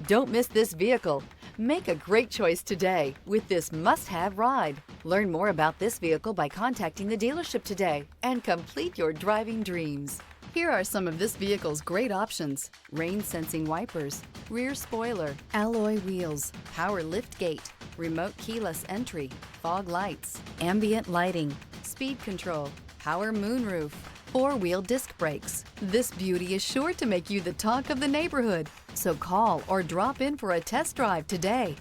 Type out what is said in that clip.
Don't miss this vehicle. Make a great choice today with this must-have ride. Learn more about this vehicle by contacting the dealership today and complete your driving dreams. Here are some of this vehicle's great options: rain-sensing wipers, rear spoiler, alloy wheels, power liftgate, remote keyless entry, fog lights, ambient lighting, speed control, power moonroof, four-wheel disc brakes. This beauty is sure to make you the talk of the neighborhood. So call or drop in for a test drive today.